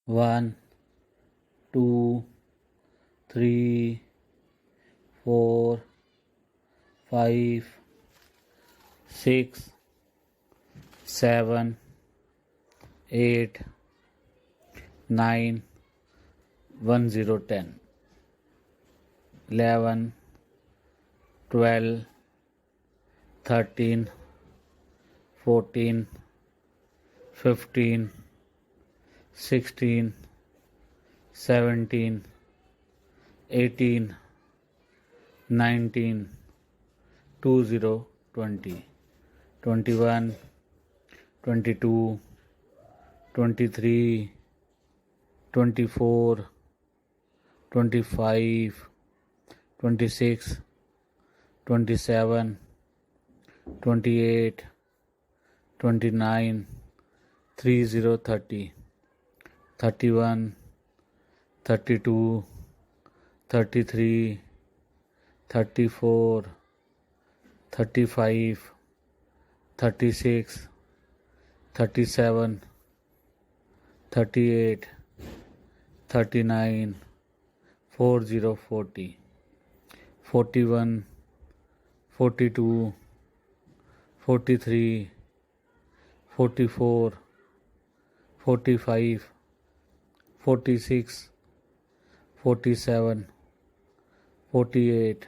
1, 2, 3, 4, 5, 6, 7, 8, 9, 1 0 10, 11, 12, 13, 14, 15, 16, 17, 18, 19, 20, 20, 21, 22, 23, 24, 25, 26, 27, 28, 29, 30, 30, 31, 32, 33, 34, 35, 36, 37, 38, 39, 40, 40, 41, 42, 43, 44, 45, 46, 47, 48,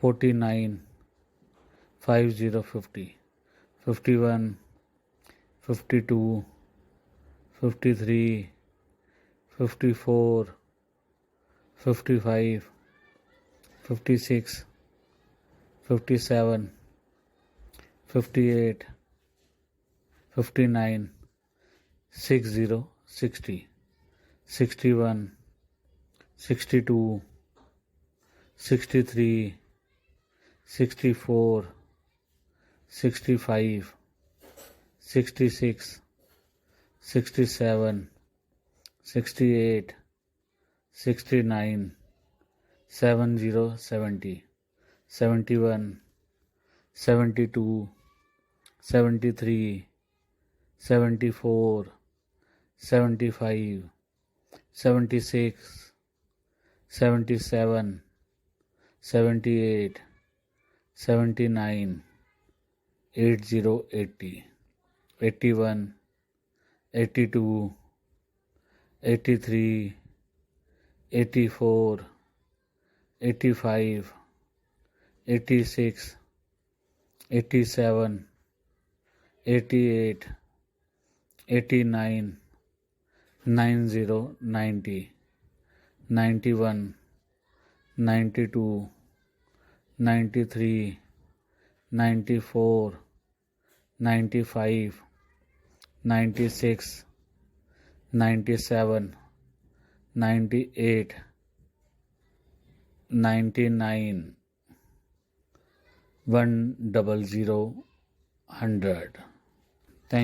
49, 50, 50, 51, 52, 53, 54, 55, 56, 57, 58, 59, 60, 60, 61, 62, 63, 64, 65, 66, 67, 68, 69, 70, 70, 71, 72, 73, 74, 75, 76, 77, 78, 79, 80, 80, 81, 82, 83, 84, 85, 86, 87, 88, 89, 90, 90, 91, 92, 93, 94, 95, 96, 97, 98, 99, 100, 100.